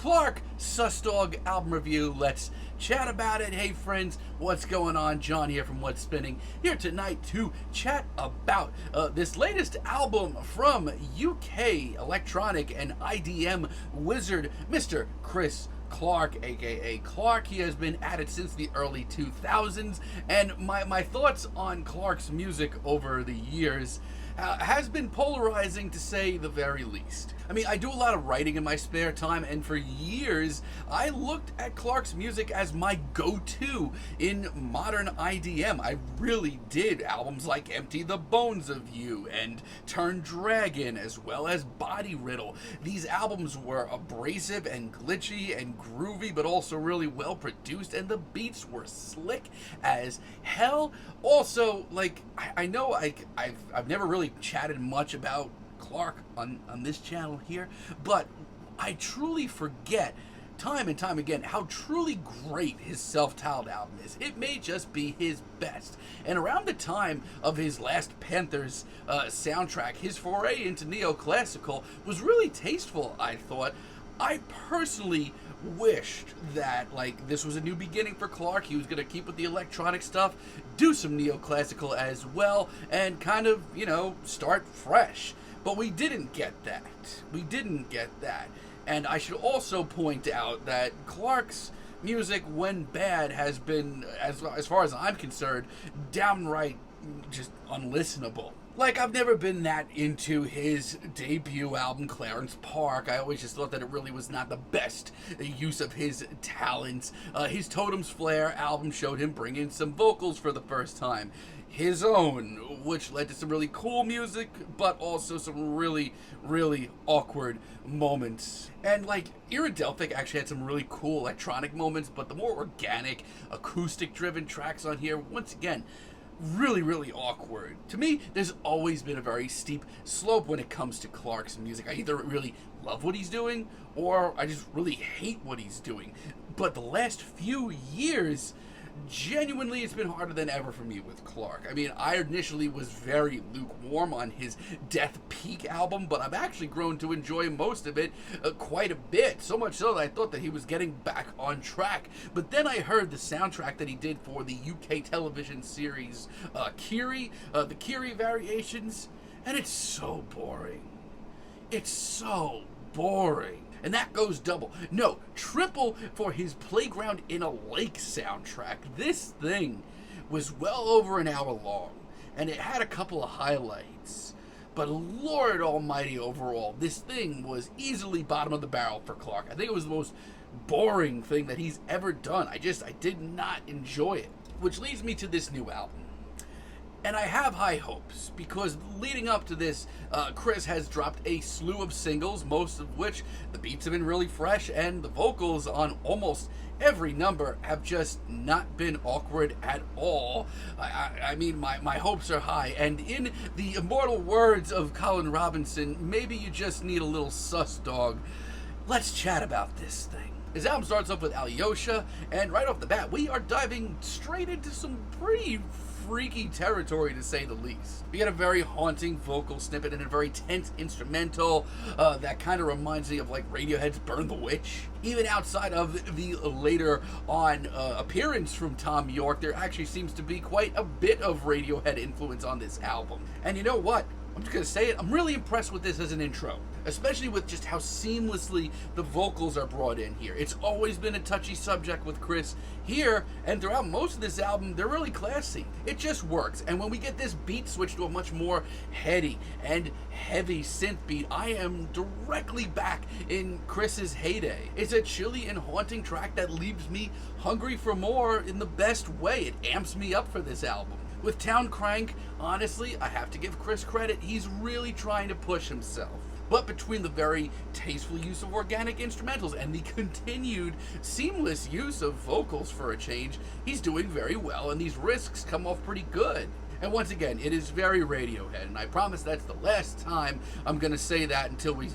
Clark Sus Dog album review. Let's chat about it. Hey friends, what's going on? John here from What's Spinning, here tonight to chat about this latest album from UK electronic and IDM wizard, Mr. Chris Clark, aka Clark. He has been at it since the early 2000s, and my thoughts on Clark's music over the years has been polarizing, to say the very least. I mean, I do a lot of writing in my spare time, and for years I looked at Clark's music as my go-to in modern IDM. I really did. Albums like Empty the Bones of You and Turn Dragon, as well as Body Riddle. These albums were abrasive and glitchy and groovy, but also really well produced, and the beats were slick as hell. Also, like, I know I've never really chatted much about Clark on this channel here, but I truly forget time and time again how truly great his self-titled album is. It may just be his best. And around the time of his last Panthers soundtrack, his foray into neoclassical was really tasteful, I thought. I personally wished that, like, this was a new beginning for Clark. He was going to keep with the electronic stuff, do some neoclassical as well, and kind of, you know, start fresh. But we didn't get that. We didn't get that. And I should also point out that Clark's music, when bad, has been, as far as I'm concerned, downright just unlistenable. Like, I've never been that into his debut album, Clarence Park. I always just thought that it really was not the best use of his talents. His Totem's Flare album showed him bring in some vocals for the first time. His own, which led to some really cool music, but also some really, really awkward moments. And, like, Iradelphic actually had some really cool electronic moments, but the more organic, acoustic-driven tracks on here, once again, really, really awkward. To me, there's always been a very steep slope when it comes to Clark's music. I either really love what he's doing, or I just really hate what he's doing. But the last few years, genuinely, it's been harder than ever for me with Clark. I mean, I initially was very lukewarm on his Death Peak album, but I've actually grown to enjoy most of it quite a bit. So much so that I thought that he was getting back on track. But then I heard the soundtrack that he did for the UK television series Kiri, the Kiri variations, and it's so boring. It's so boring. And that goes double, no, triple for his Playground in a Lake soundtrack. This thing was well over an hour long, and it had a couple of highlights. But Lord almighty, overall, this thing was easily bottom of the barrel for Clark. I think it was the most boring thing that he's ever done. I did not enjoy it. Which leads me to this new album. And I have high hopes, because leading up to this, Chris has dropped a slew of singles, most of which the beats have been really fresh, and the vocals on almost every number have just not been awkward at all. I mean, my hopes are high, and in the immortal words of Colin Robinson, maybe you just need a little sus dog. Let's chat about this thing. His album starts off with Alyosha, and right off the bat, we are diving straight into some pretty freaky territory, to say the least. We get a very haunting vocal snippet and a very tense instrumental that kind of reminds me of, like, Radiohead's Burn the Witch. Even outside of the later on appearance from Tom York, there actually seems to be quite a bit of Radiohead influence on this album. And you know what? I'm just going to say it, I'm really impressed with this as an intro, especially with just how seamlessly the vocals are brought in here. It's always been a touchy subject with Chris here, and throughout most of this album, they're really classy. It just works, and when we get this beat switch to a much more heady and heavy synth beat, I am directly back in Chris's heyday. It's a chilly and haunting track that leaves me hungry for more in the best way. It amps me up for this album. With Town Crank, honestly, I have to give Chris credit. He's really trying to push himself. But between the very tasteful use of organic instrumentals and the continued seamless use of vocals for a change, he's doing very well, and these risks come off pretty good. And once again, it is very Radiohead, and I promise that's the last time I'm going to say that until we,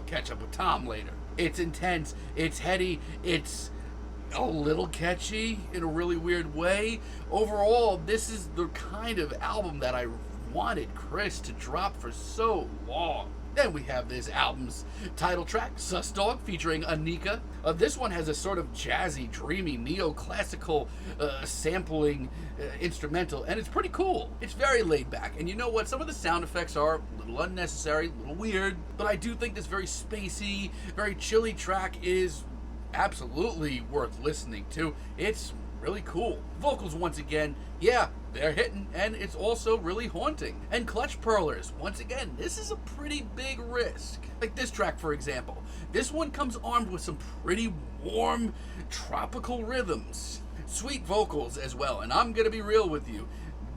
catch up with Tom later. It's intense, it's heady, it's a little catchy in a really weird way. Overall, this is the kind of album that I wanted Chris to drop for so long. Then we have this album's title track, Sus Dog, featuring Anika. This one has a sort of jazzy, dreamy, neoclassical sampling instrumental, and it's pretty cool. It's very laid back, and you know what? Some of the sound effects are a little unnecessary, a little weird, but I do think this very spacey, very chilly track is absolutely worth listening to. It's really cool. Vocals, once again, yeah, they're hitting, and it's also really haunting. And clutch pearlers, once again, this is a pretty big risk. Like this track, for example. This one comes armed with some pretty warm, tropical rhythms. Sweet vocals as well, and I'm gonna be real with you.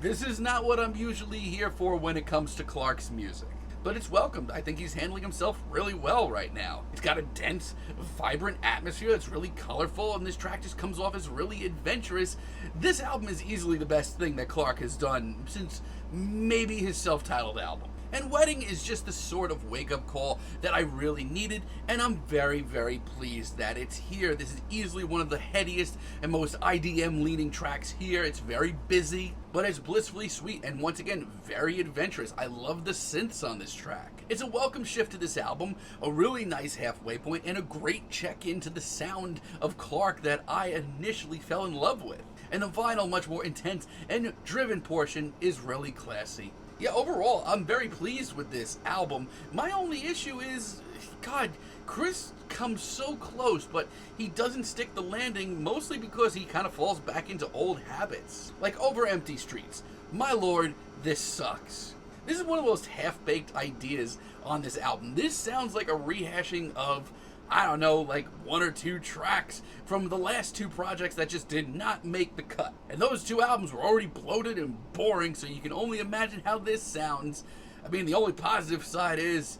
This is not what I'm usually here for when it comes to Clark's music. But it's welcomed. I think he's handling himself really well right now. It's got a dense, vibrant atmosphere that's really colorful, and this track just comes off as really adventurous. This album is easily the best thing that Clark has done since maybe his self-titled album. And Wedding is just the sort of wake-up call that I really needed, and I'm very, very pleased that it's here. This is easily one of the headiest and most IDM-leaning tracks here. It's very busy, but it's blissfully sweet, and once again, very adventurous. I love the synths on this track. It's a welcome shift to this album, a really nice halfway point, and a great check into the sound of Clark that I initially fell in love with. And the vinyl, much more intense and driven portion, is really classy. Yeah, overall, I'm very pleased with this album. My only issue is, God, Chris comes so close, but he doesn't stick the landing, mostly because he kind of falls back into old habits. Like Over Empty Streets. My lord, this sucks. This is one of the most half-baked ideas on this album. This sounds like a rehashing of, I don't know, like one or two tracks from the last two projects that just did not make the cut. And those two albums were already bloated and boring, so you can only imagine how this sounds. I mean, the only positive side is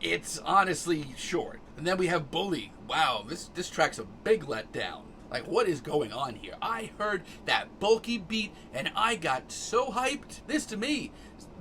it's honestly short. And then we have Bully. Wow, this track's a big letdown. Like, what is going on here? I heard that bulky beat and I got so hyped. This, to me,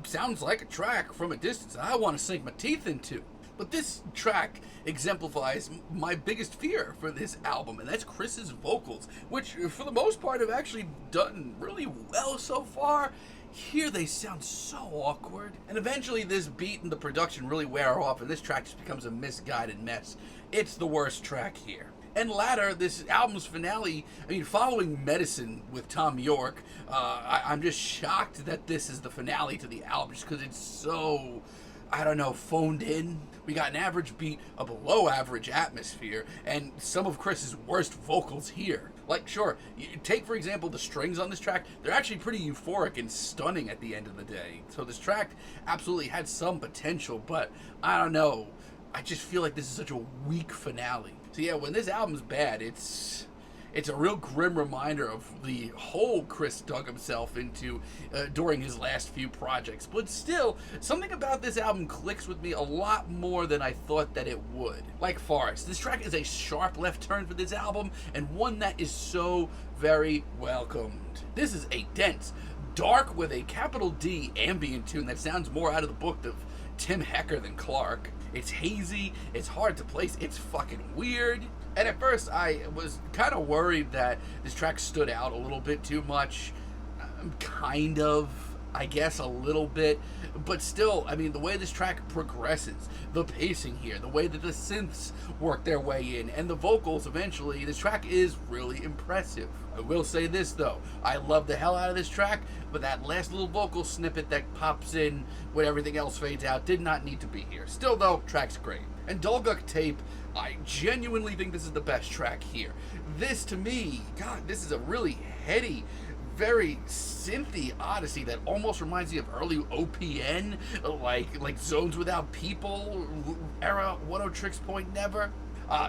sounds like a track from a distance I want to sink my teeth into. But this track exemplifies my biggest fear for this album, and that's Chris's vocals, which for the most part have actually done really well so far. Here they sound so awkward. And eventually this beat and the production really wear off, and this track just becomes a misguided mess. It's the worst track here. And Ladder, this album's finale, I mean, following Medicine with Tom York, I'm just shocked that this is the finale to the album, just because it's so, I don't know, phoned in. We got an average beat, a below average atmosphere, and some of Chris's worst vocals here. Like, sure, take for example the strings on this track. They're actually pretty euphoric and stunning at the end of the day. So this track absolutely had some potential, but I don't know. I just feel like this is such a weak finale. So yeah, when this album's bad, it's a real grim reminder of the hole Chris dug himself into during his last few projects. But still, something about this album clicks with me a lot more than I thought that it would. Like Forest, this track is a sharp left turn for this album, and one that is so very welcomed. This is a dense, dark with a capital D ambient tune that sounds more out of the book of Tim Hecker than Clark. It's hazy, it's hard to place, it's fucking weird. And at first I was kind of worried that this track stood out a little bit too much. Kind of, I guess a little bit. But still, I mean, the way this track progresses, the pacing here, the way that the synths work their way in, and the vocals eventually, this track is really impressive. I will say this though, I love the hell out of this track, but that last little vocal snippet that pops in when everything else fades out did not need to be here. Still though, track's great. And Dolgoch Tape, I genuinely think this is the best track here. This, to me, God, this is a really heady, very synthy odyssey that almost reminds me of early OPN, like Zones Without People, era One O Tricks Point Never.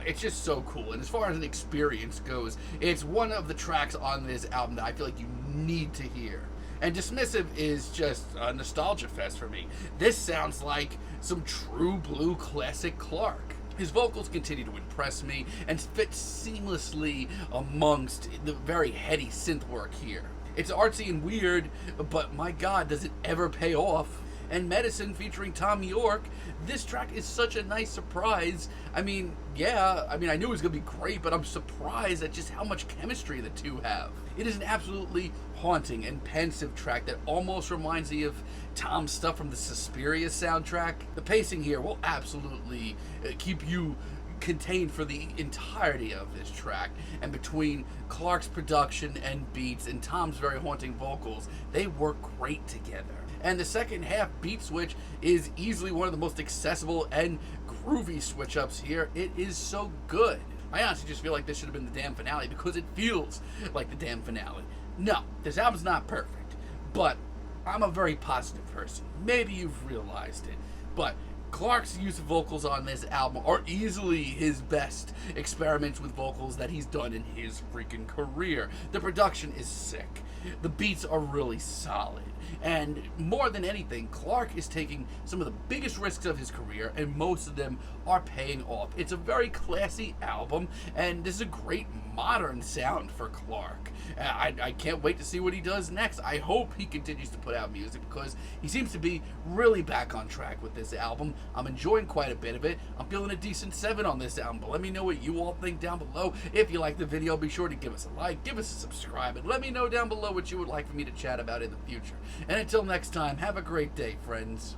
It's just so cool, and as far as an experience goes, it's one of the tracks on this album that I feel like you need to hear. And Dismissive is just a nostalgia fest for me. This sounds like some true blue classic Clark. His vocals continue to impress me and fit seamlessly amongst the very heady synth work here. It's artsy and weird, but my God, does it ever pay off? and Medicine featuring Tom York. This track is such a nice surprise. I mean, yeah, I knew it was going to be great, but I'm surprised at just how much chemistry the two have. It is an absolutely haunting and pensive track that almost reminds me of Tom's stuff from the Suspiria soundtrack. The pacing here will absolutely keep you contained for the entirety of this track, and between Clark's production and beats and Tom's very haunting vocals, they work great together. And the second half beat switch is easily one of the most accessible and groovy switch ups here. It is so good. I honestly just feel like this should have been the damn finale because it feels like the damn finale. No, this album's not perfect, but I'm a very positive person. Maybe you've realized it, but Clark's use of vocals on this album are easily his best experiments with vocals that he's done in his freaking career. The production is sick. The beats are really solid. And more than anything, Clark is taking some of the biggest risks of his career, and most of them are paying off. It's a very classy album, and this is a great modern sound for Clark. I can't wait to see what he does next. I hope he continues to put out music because he seems to be really back on track with this album. I'm enjoying quite a bit of it. I'm feeling a decent 7 on this album, but let me know what you all think down below. If you like the video, be sure to give us a like, give us a subscribe, and let me know down below what you would like for me to chat about in the future. And until next time, have a great day, friends.